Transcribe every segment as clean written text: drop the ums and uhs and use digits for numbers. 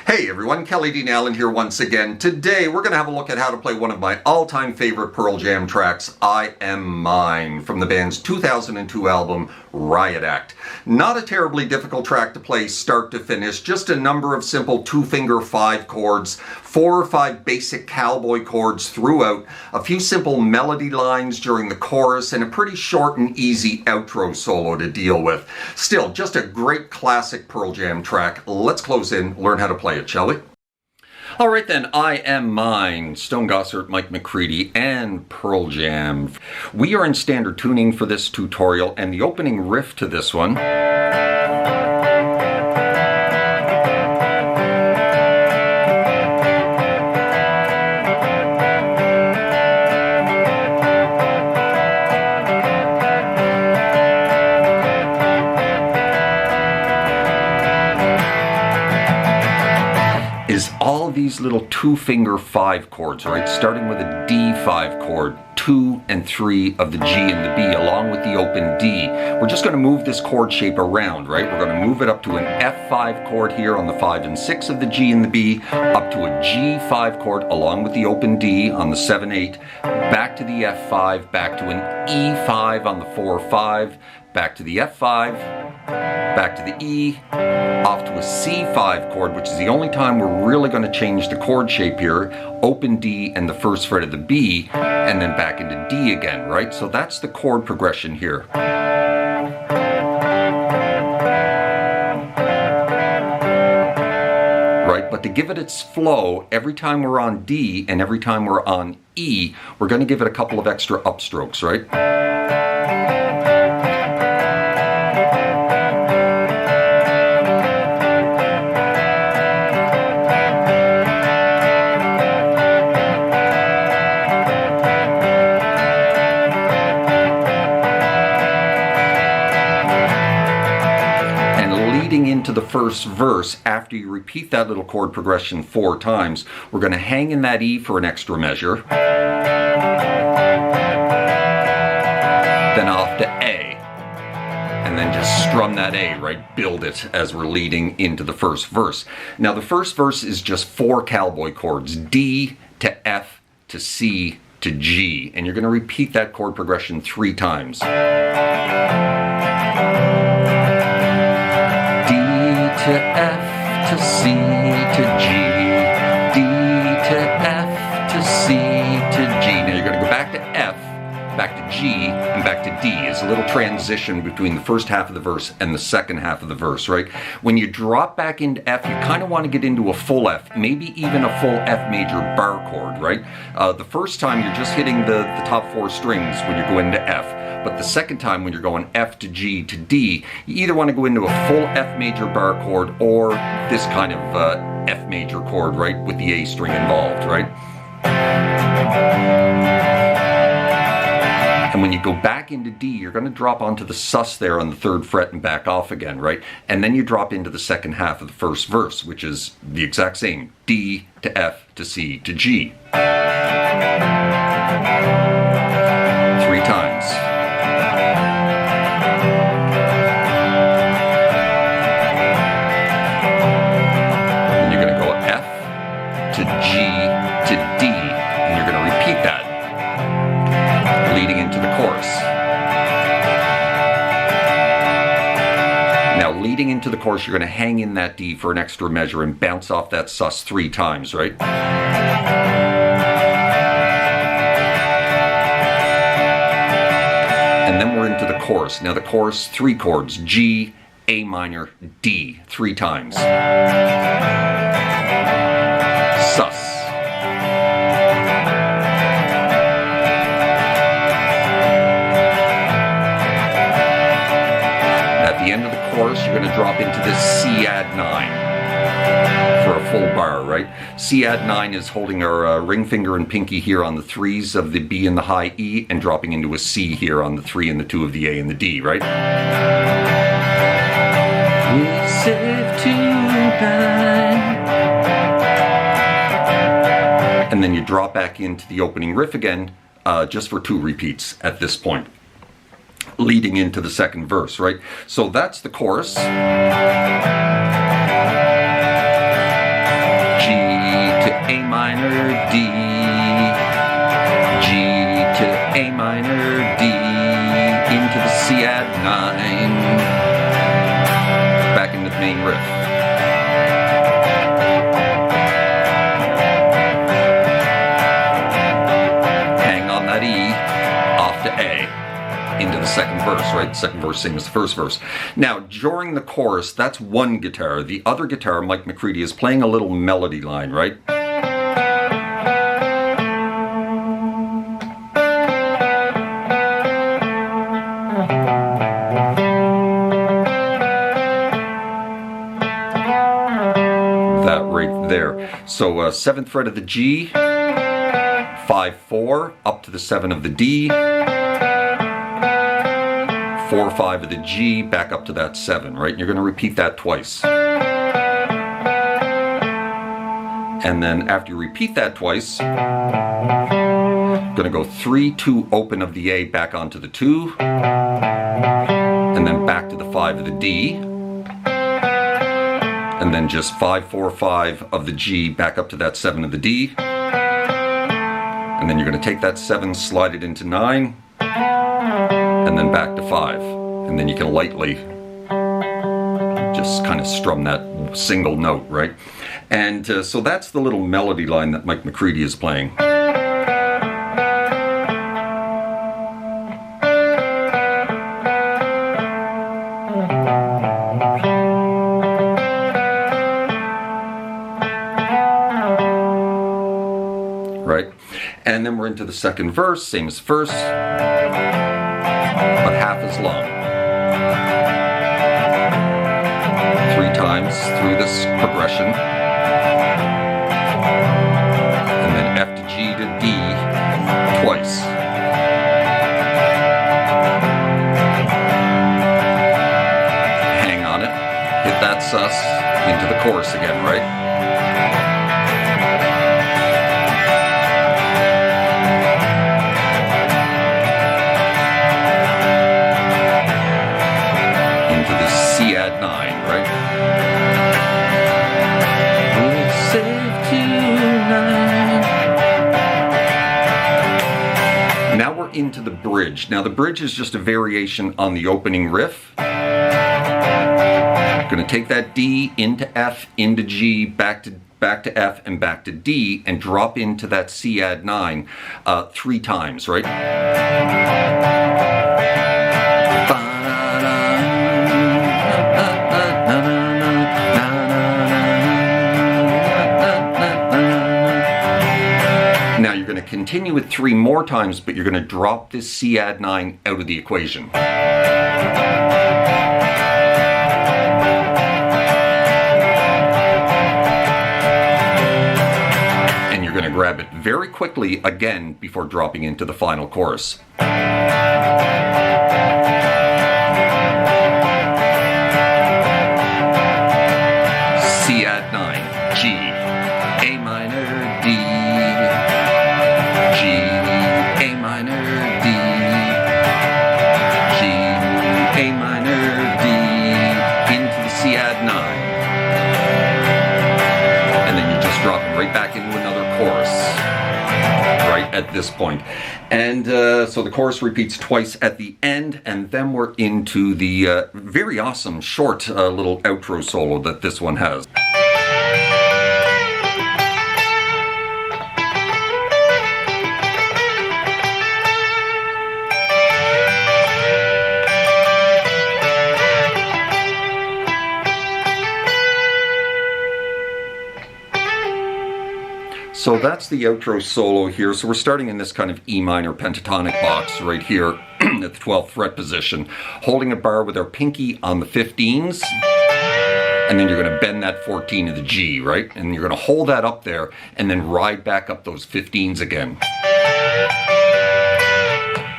Hey everyone, Kelly Dean Allen here once again. Today we're going to have a look at how to play one of my all-time favorite Pearl Jam tracks, I Am Mine, from the band's 2002 album, Riot Act. Not a terribly difficult track to play start to finish, just a number of simple two-finger 5 chords, 4 or 5 basic cowboy chords throughout, a few simple melody lines during the chorus, and a pretty short and easy outro solo to deal with. Still, just a great classic Pearl Jam track. Let's close in, learn how to play it, shall we? Alright then, I Am Mine, Stone Gossard, Mike McCready, and Pearl Jam. We are in standard tuning for this tutorial, and the opening riff to this one is all of these little two-finger 5 chords, right? Starting with a D5 chord, 2 and 3 of the G and the B, along with the open D. We're just going to move this chord shape around, right? We're going to move it up to an F5 chord here on the 5 and 6 of the G and the B, up to a G5 chord along with the open D on the 7-8, back to the F5, back to an E5 on the 4-5, back to the F5, back to the E, off to a C5 chord, which is the only time we're really going to change the chord shape here, open D and the first fret of the B, and then back into D again, right? So that's the chord progression here. Right, but to give it its flow, every time we're on D and every time we're on E, we're going to give it a couple of extra upstrokes, right? Into the first verse, after you repeat that little chord progression 4 times, we're going to hang in that E for an extra measure, then off to A, and then just strum that A, right? Build it as we're leading into the first verse. Now the first verse is just 4 cowboy chords, D to F to C to G, and you're going to repeat that chord progression 3 times. To F to C to G, D to F to C to G. Now you're going to go back to F, back to G, and back to D. It's a little transition between the first half of the verse and the second half of the verse, right? When you drop back into F, you kind of want to get into a full F, maybe even a full F major bar chord, right? The first time you're just hitting the top 4 strings when you go into F. But the second time when you're going F to G to D, you either want to go into a full F major bar chord or this kind of F major chord, right, with the A string involved, right? And when you go back into D, you're going to drop onto the sus there on the 3rd fret and back off again, right? And then you drop into the second half of the first verse, which is the exact same, D to F to C to G. 3 times. To G to D, and you're going to repeat that, leading into the chorus. Now, leading into the chorus, you're going to hang in that D for an extra measure and bounce off that sus 3 times, right? And then we're into the chorus. Now, the chorus, 3 chords, G, A minor, D, 3 times. Sus. At the end of the chorus, you're going to drop into this C add 9 for a full bar, right? C add 9 is holding our ring finger and pinky here on the 3s of the B and the high E and dropping into a C here on the 3 and the 2 of the A and the D, right? We're safe tonight. And then you drop back into the opening riff again, just for 2 repeats at this point, leading into the second verse, right? So that's the chorus. A minor, D, G to A minor, D, into the C add 9, back into the main riff. Hang on that E, off to A, into the second verse, right? The second verse, same as the first verse. Now, during the chorus, that's one guitar. The other guitar, Mike McCready, is playing a little melody line, right? That right there. So 7th fret of the G, 5-4, up to the 7 of the D, 4-5 of the G, back up to that 7, right? And you're going to repeat that twice. And then after you repeat that twice, going to go 3-2 open of the A back onto the 2, and then back to the 5 of the D, and then just 5-4-5 of the G back up to that 7 of the D, and then you're going to take that 7, slide it into 9, and then back to 5, and then you can lightly just kind of strum that single note, right? And so that's the little melody line that Mike McCready is playing. Right? And then we're into the second verse, same as first, but half as long. 3 times through this progression. And then F to G to D twice. Hang on it, hit that sus, into the chorus again, right? C add 9, right? We're safe tonight. Now we're into the bridge. Now the bridge is just a variation on the opening riff. Going to take that D into F, into G, back to F, and back to D, and drop into that C add 9 3 times, right? Now you're going to continue it 3 more times, but you're going to drop this C add 9 out of the equation. And you're going to grab it very quickly again before dropping into the final chorus. C add 9, G, A minor, D, G, A minor, D, G, A minor, D, into the C add 9. And then you just drop it right back into another chorus, right at this point. And so the chorus repeats twice at the end, and then we're into the very awesome short little outro solo that this one has. So that's the outro solo here. So we're starting in this kind of E minor pentatonic box right here at the 12th fret position, holding a bar with our pinky on the 15s, and then you're going to bend that 14 to the G, right? And you're going to hold that up there and then ride back up those 15s again.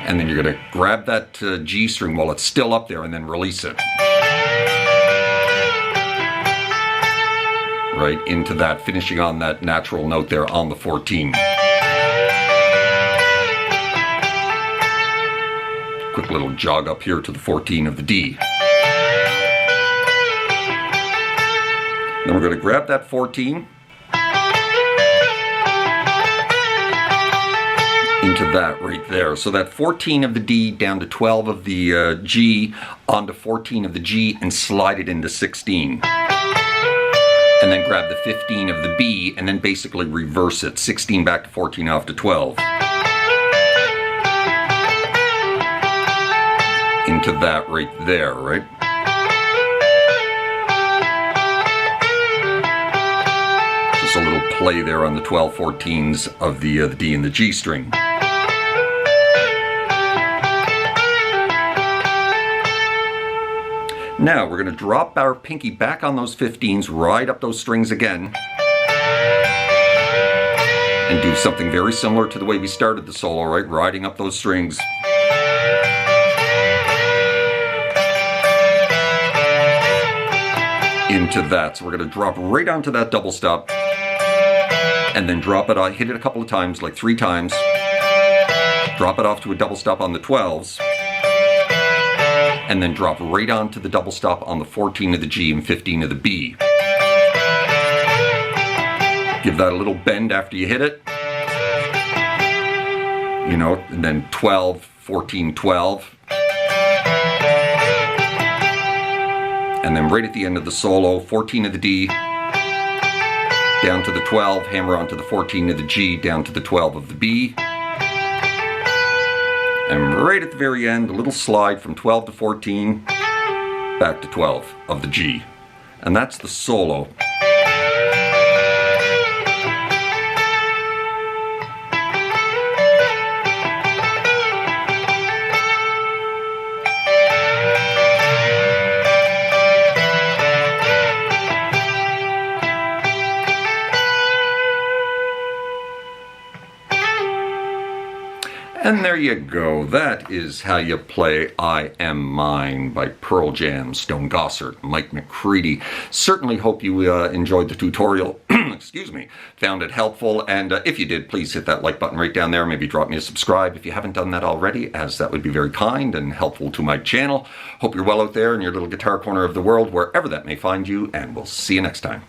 And then you're going to grab that G string while it's still up there and then release it. Right into that, finishing on that natural note there on the 14. Quick little jog up here to the 14 of the D. Then we're going to grab that 14 into that right there. So that 14 of the D down to 12 of the G onto 14 of the G and slide it into 16. And then grab the 15 of the B and then basically reverse it. 16 back to 14 off to 12. Into that right there, right? Just a little play there on the 12 14s of the D and the G string. Now we're going to drop our pinky back on those 15s, ride up those strings again, and do something very similar to the way we started the solo, right? Riding up those strings. Into that. So we're going to drop right onto that double stop, and then drop it, hit it a couple of times, like 3 times, drop it off to a double stop on the 12s, and then drop right onto the double stop on the 14 of the G and 15 of the B. Give that a little bend after you hit it. You know, and then 12, 14, 12. And then right at the end of the solo, 14 of the D, down to the 12, hammer onto the 14 of the G, down to the 12 of the B. And right at the very end, a little slide from 12 to 14, back to 12 of the G. And that's the solo. And there you go. That is how you play I Am Mine by Pearl Jam, Stone Gossard, Mike McCready. Certainly hope you enjoyed the tutorial. Excuse me. Found it helpful. And if you did, please hit that like button right down there. Maybe drop me a subscribe if you haven't done that already, as that would be very kind and helpful to my channel. Hope you're well out there in your little guitar corner of the world, wherever that may find you. And we'll see you next time.